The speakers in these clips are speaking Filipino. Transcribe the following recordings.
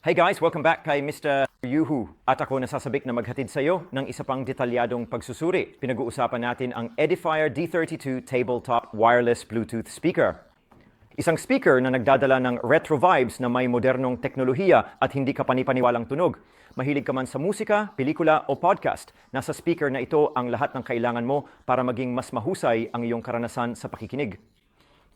Hey guys, welcome back kay Mr. Yuhu. At ako nasasabik na maghatid sa iyo ng isa pang detalyadong pagsusuri. Pinag-uusapan natin ang Edifier D32 Tabletop Wireless Bluetooth Speaker. Isang speaker na nagdadala ng retro vibes na may modernong teknolohiya at hindi ka panipaniwalang tunog. Mahilig ka man sa musika, pelikula o podcast, nasa speaker na ito ang lahat ng kailangan mo para maging mas mahusay ang iyong karanasan sa pakikinig.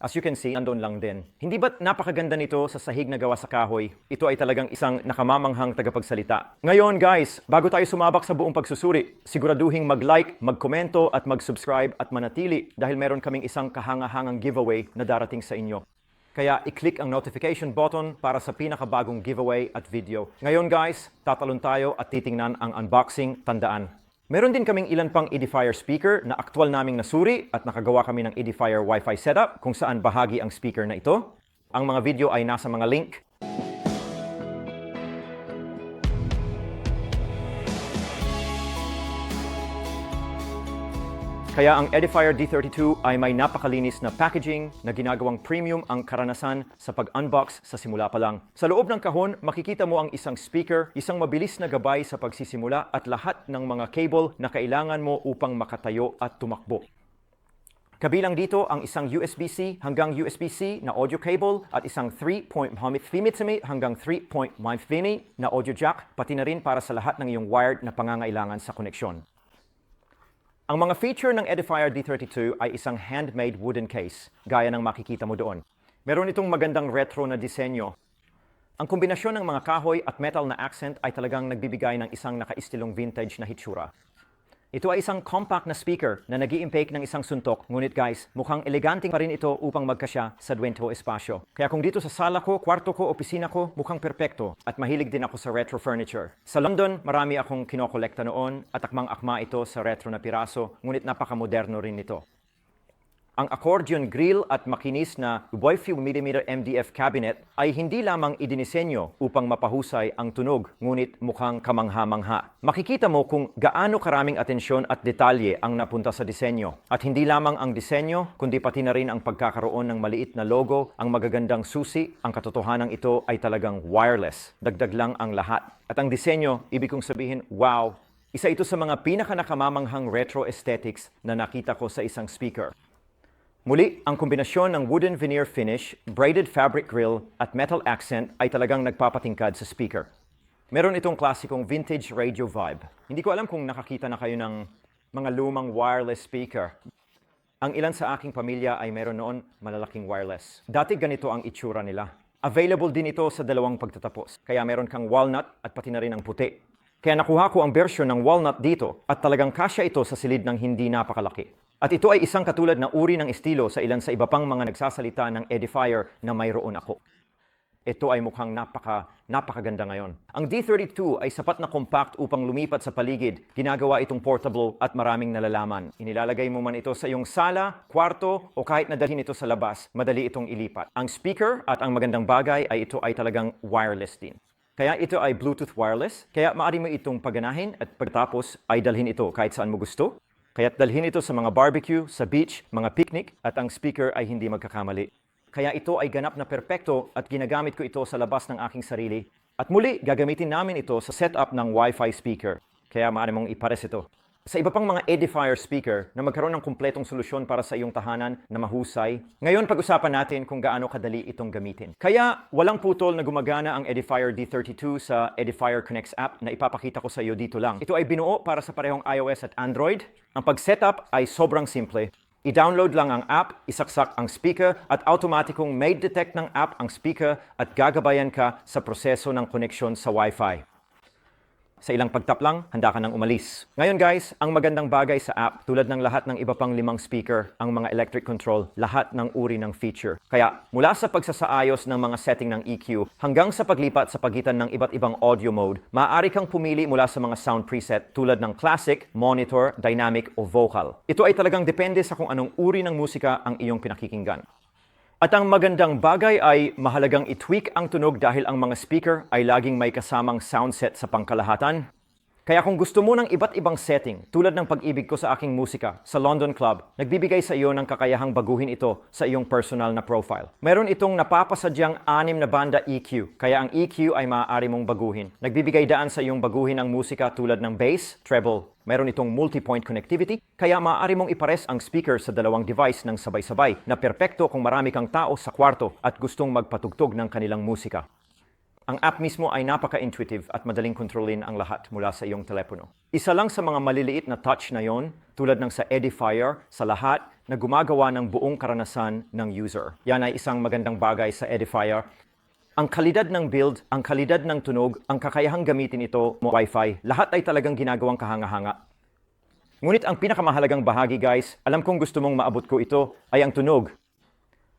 As you can see, nandun lang din. Hindi ba't napakaganda nito sa sahig na gawa sa kahoy? Ito ay talagang isang nakamamanghang tagapagsalita. Ngayon guys, bago tayo sumabak sa buong pagsusuri, siguraduhing mag-like, mag-komento at mag-subscribe at manatili dahil meron kaming isang kahangahangang giveaway na darating sa inyo. Kaya i-click ang notification button para sa pinakabagong giveaway at video. Ngayon guys, tatalon tayo at titingnan ang unboxing. Tandaan. Meron din kaming ilan pang Edifier speaker na aktwal naming nasuri at nakagawa kami ng Edifier Wi-Fi setup kung saan bahagi ang speaker na ito. Ang mga video ay nasa mga link. Kaya ang Edifier D32 ay may napakalinis na packaging na ginagawang premium ang karanasan sa pag-unbox sa simula pa lang. Sa loob ng kahon, makikita mo ang isang speaker, isang mabilis na gabay sa pagsisimula at lahat ng mga cable na kailangan mo upang makatayo at tumakbo. Kabilang dito ang isang USB-C hanggang USB-C na audio cable at isang 3.5 mm hanggang 3.5 mm na audio jack, pati na rin para sa lahat ng iyong wired na pangangailangan sa koneksyon. Ang mga feature ng Edifier D32 ay isang handmade wooden case, gaya ng makikita mo doon. Meron itong magandang retro na disenyo. Ang kombinasyon ng mga kahoy at metal na accent ay talagang nagbibigay ng isang nakaistilong vintage na hitsura. Ito ay isang compact na speaker na nag-i-impake ng isang suntok, ngunit guys, mukhang elegante pa rin ito upang magkasya sa Duento espasyo. Kaya kung dito sa sala ko, kwarto ko, opisina ko, mukhang perpekto at mahilig din ako sa retro furniture. Sa London, marami akong kinokolekta noon at akmang-akma ito sa retro na piraso, ngunit napakamoderno rin ito. Ang accordion grill at makinis na 12mm MDF cabinet ay hindi lamang idinisenyo upang mapahusay ang tunog, ngunit mukhang kamangha-mangha. Makikita mo kung gaano karaming atensyon at detalye ang napunta sa disenyo. At hindi lamang ang disenyo, kundi pati na rin ang pagkakaroon ng maliit na logo, ang magagandang susi, ang katotohanan ito ay talagang wireless. Dagdag lang ang lahat. At ang disenyo, ibig kong sabihin, wow! Isa ito sa mga pinaka-nakamamanghang retro aesthetics na nakita ko sa isang speaker. Muli, ang kombinasyon ng wooden veneer finish, braided fabric grill at metal accent ay talagang nagpapatingkad sa speaker. Meron itong klasikong vintage radio vibe. Hindi ko alam kung nakakita na kayo ng mga lumang wireless speaker. Ang ilan sa aking pamilya ay meron noon malalaking wireless. Dati ganito ang itsura nila. Available din ito sa dalawang pagtatapos. Kaya meron kang walnut at pati na rin ang puti. Kaya nakuha ko ang version ng walnut dito at talagang kasya ito sa silid ng hindi napakalaki. At ito ay isang katulad na uri ng estilo sa ilan sa iba pang mga nagsasalita ng Edifier na mayroon ako. Ito ay mukhang napakaganda ngayon. Ang D32 ay sapat na compact upang lumipat sa paligid. Ginagawa itong portable at maraming nalalaman. Inilalagay mo man ito sa iyong sala, kwarto o kahit nadalhin ito sa labas, madali itong ilipat. Ang speaker at ang magandang bagay ay ito ay talagang wireless din. Kaya ito ay Bluetooth wireless, kaya maaari mo itong paganahin at pagtapos ay dalhin ito kahit saan mo gusto. Kaya't dalhin ito sa mga barbecue, sa beach, mga picnic, at ang speaker ay hindi magkakamali. Kaya ito ay ganap na perpekto at ginagamit ko ito sa labas ng aking sarili. At muli, gagamitin namin ito sa setup ng Wi-Fi speaker. Kaya maaari mong ipares ito. Sa iba pang mga Edifier speaker na magkaroon ng kumpletong solusyon para sa iyong tahanan na mahusay, ngayon pag-usapan natin kung gaano kadali itong gamitin. Kaya walang putol na gumagana ang Edifier D32 sa Edifier Connects app na ipapakita ko sa iyo dito lang. Ito ay binuo para sa parehong iOS at Android. Ang pag-setup ay sobrang simple. I-download lang ang app, isaksak ang speaker at automatikong may detect ng app ang speaker at gagabayan ka sa proseso ng koneksyon sa Wi-Fi. Sa ilang pagtap lang, handa ka nang umalis. Ngayon guys, ang magandang bagay sa app, tulad ng lahat ng iba pang 5 speaker, ang mga electric control, lahat ng uri ng feature. Kaya mula sa pagsasaayos ng mga setting ng EQ hanggang sa paglipat sa pagitan ng iba't ibang audio mode, maaari kang pumili mula sa mga sound preset tulad ng classic, monitor, dynamic o vocal. Ito ay talagang depende sa kung anong uri ng musika ang iyong pinakikinggan. At ang magandang bagay ay mahalagang i-tweak ang tunog dahil ang mga speaker ay laging may kasamang sound set sa pangkalahatan. Kaya kung gusto mo ng iba't ibang setting, tulad ng pag-ibig ko sa aking musika sa London Club, nagbibigay sa iyo ng kakayahang baguhin ito sa iyong personal na profile. Meron itong napapasadyang 6 na banda EQ, kaya ang EQ ay maaari mong baguhin. Nagbibigay daan sa iyong baguhin ang musika tulad ng bass, treble. Meron itong multi-point connectivity, kaya maaari mong ipares ang speaker sa dalawang device ng sabay-sabay na perpekto kung marami kang tao sa kwarto at gustong magpatugtog ng kanilang musika. Ang app mismo ay napaka-intuitive at madaling kontrolin ang lahat mula sa iyong telepono. Isa lang sa mga maliliit na touch na yon, tulad ng sa Edifier, sa lahat na gumagawa ng buong karanasan ng user. Yan ay isang magandang bagay sa Edifier. Ang kalidad ng build, ang kalidad ng tunog, ang kakayahang gamitin ito mo Wi-Fi, lahat ay talagang ginagawang kahanga-hanga. Ngunit ang pinakamahalagang bahagi guys, alam kong gusto mong maabot ko ito, ay ang tunog.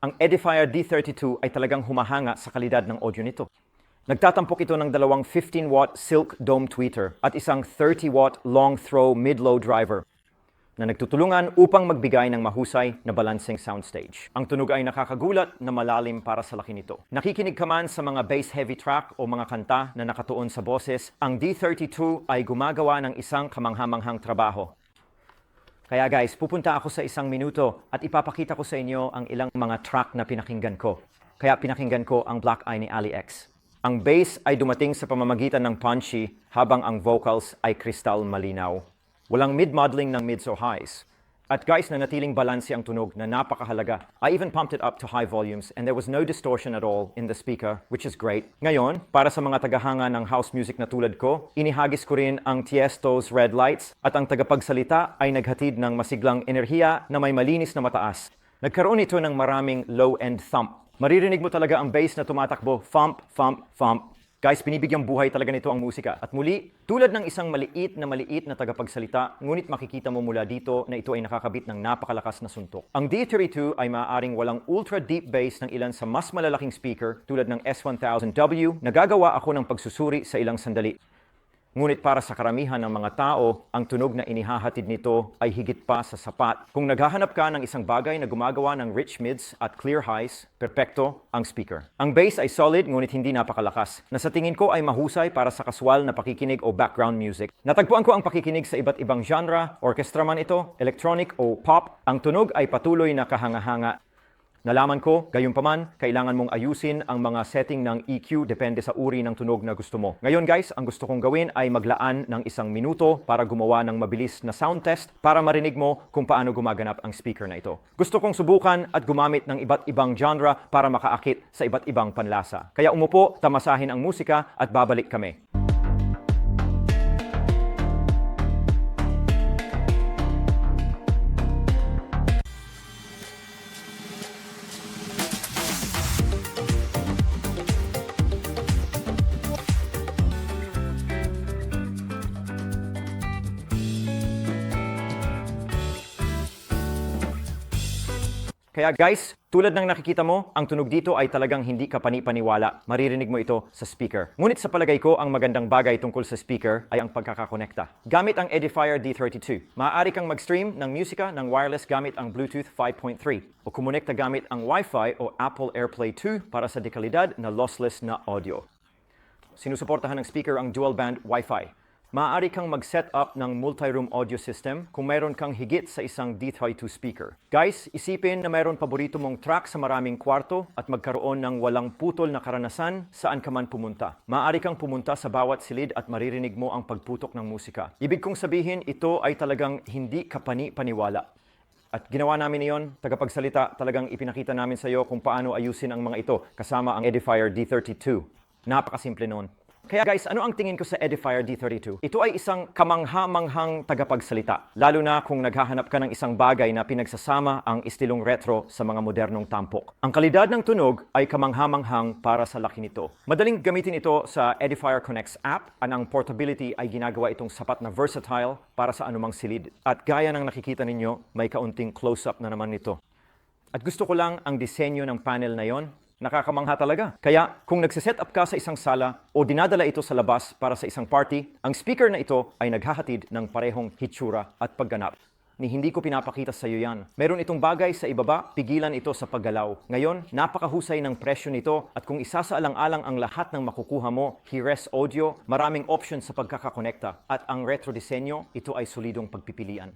Ang Edifier D32 ay talagang humahanga sa kalidad ng audio nito. Nagtatampok ito ng dalawang 15-watt silk dome tweeter at isang 30-watt long throw mid-low driver na nagtutulungan upang magbigay ng mahusay na balancing soundstage. Ang tunog ay nakakagulat na malalim para sa laki nito. Nakikinig ka man sa mga bass-heavy track o mga kanta na nakatuon sa boses, ang D32 ay gumagawa ng isang kamanghamanghang trabaho. Kaya guys, pupunta ako sa 1 minuto at ipapakita ko sa inyo ang ilang mga track na pinakinggan ko. Kaya pinakinggan ko ang Black Eye ni Ali X. Ang bass ay dumating sa pamamagitan ng punchy habang ang vocals ay kristal malinaw. Walang mid-modeling ng mids o highs. At guys, nanatiling balanse ang tunog na napakahalaga. I even pumped it up to high volumes and there was no distortion at all in the speaker, which is great. Ngayon, para sa mga tagahanga ng house music na tulad ko, inihagis ko rin ang Tiesto's Red Lights at ang tagapagsalita ay naghatid ng masiglang enerhiya na may malinis na mataas. Nagkaroon ito ng maraming low-end thump. Maririnig mo talaga ang bass na tumatakbo, thump, thump, thump. Guys, binibigyang buhay talaga nito ang musika. At muli, tulad ng isang maliit na tagapagsalita, ngunit makikita mo mula dito na ito ay nakakabit ng napakalakas na suntok. Ang D32 ay maaaring walang ultra deep bass ng ilan sa mas malalaking speaker tulad ng S1000W na gagawa ako ng pagsusuri sa ilang sandali. Ngunit para sa karamihan ng mga tao, ang tunog na inihahatid nito ay higit pa sa sapat. Kung naghahanap ka ng isang bagay na gumagawa ng rich mids at clear highs, perpekto ang speaker. Ang bass ay solid ngunit hindi napakalakas, na sa tingin ko ay mahusay para sa kaswal na pakikinig o background music. Natagpuan ko ang pakikinig sa iba't ibang genre, orchestra man ito, electronic o pop. Ang tunog ay patuloy na kahanga-hanga. Nalaman ko, gayunpaman, kailangan mong ayusin ang mga setting ng EQ depende sa uri ng tunog na gusto mo. Ngayon guys, ang gusto kong gawin ay maglaan ng 1 minuto para gumawa ng mabilis na sound test para marinig mo kung paano gumaganap ang speaker na ito. Gusto kong subukan at gumamit ng iba't ibang genre para makaakit sa iba't ibang panlasa. Kaya umupo, tamasahin ang musika at babalik kami. Kaya guys, tulad ng nakikita mo, ang tunog dito ay talagang hindi ka pani-paniwala. Maririnig mo ito sa speaker. Ngunit sa palagay ko, ang magandang bagay tungkol sa speaker ay ang pagkakakonekta. Gamit ang Edifier D32, maaari kang mag-stream ng musika ng wireless gamit ang Bluetooth 5.3 o kumonekta gamit ang Wi-Fi o Apple AirPlay 2 para sa dekalidad na lossless na audio. Sinusuportahan ng speaker ang dual-band Wi-Fi. Maaari kang mag-set up ng multi-room audio system kung mayroon kang higit sa isang D32 speaker. Guys, isipin na mayroon paborito mong track sa maraming kwarto at magkaroon ng walang putol na karanasan saan ka man pumunta. Maaari kang pumunta sa bawat silid at maririnig mo ang pagputok ng musika. Ibig kong sabihin, ito ay talagang hindi kapani-paniwala. At ginawa namin iyon, tagapagsalita, talagang ipinakita namin sa iyo kung paano ayusin ang mga ito kasama ang Edifier D32. Napakasimple noon. Kaya guys, ano ang tingin ko sa Edifier D32? Ito ay isang kamangha-manghang tagapagsalita, lalo na kung naghahanap ka ng isang bagay na pinagsasama ang istilong retro sa mga modernong tampok. Ang kalidad ng tunog ay kamangha-manghang para sa laki nito. Madaling gamitin ito sa Edifier Connects app, at ang portability ay ginagawa itong sapat na versatile para sa anumang silid. At gaya ng nakikita ninyo, may kaunting close-up na naman nito. At gusto ko lang ang disenyo ng panel na yon. Nakakamangha talaga. Kaya kung nagsiset up ka sa isang sala o dinadala ito sa labas para sa isang party, ang speaker na ito ay naghahatid ng parehong hitsura at pagganap. ni hindi ko pinapakita sa iyo yan. Meron itong bagay sa ibaba, pigilan ito sa paggalaw. Ngayon, napakahusay ng presyo nito at kung isasaalang-alang ang lahat ng makukuha mo, Hi-Res Audio, maraming options sa pagkakakonekta at ang retro disenyo, ito ay solidong pagpipilian.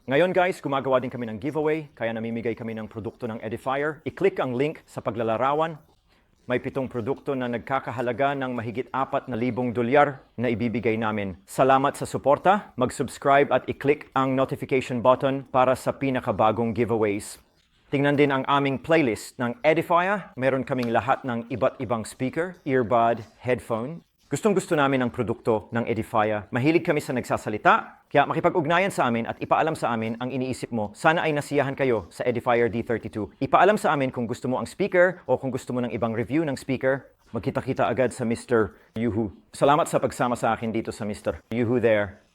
Ngayon guys, gumagawa din kami ng giveaway, kaya namimigay kami ng produkto ng Edifier. I-click ang link sa paglalarawan. May 7 produkto na nagkakahalaga ng mahigit 4,000 dolyar na ibibigay namin. Salamat sa suporta, mag-subscribe at i-click ang notification button para sa pinakabagong giveaways. Tingnan din ang aming playlist ng Edifier. Meron kaming lahat ng iba't ibang speaker, earbud, headphone. Gustong-gusto namin ang produkto ng Edifier. Mahilig kami sa nagsasalita, kaya makipag-ugnayan sa amin at ipaalam sa amin ang iniisip mo. Sana ay nasiyahan kayo sa Edifier D32. Ipaalam sa amin kung gusto mo ang speaker o kung gusto mo ng ibang review ng speaker. Magkita-kita agad sa Mr. Yuhu. Salamat sa pagsama sa akin dito sa Mr. Yuhu there.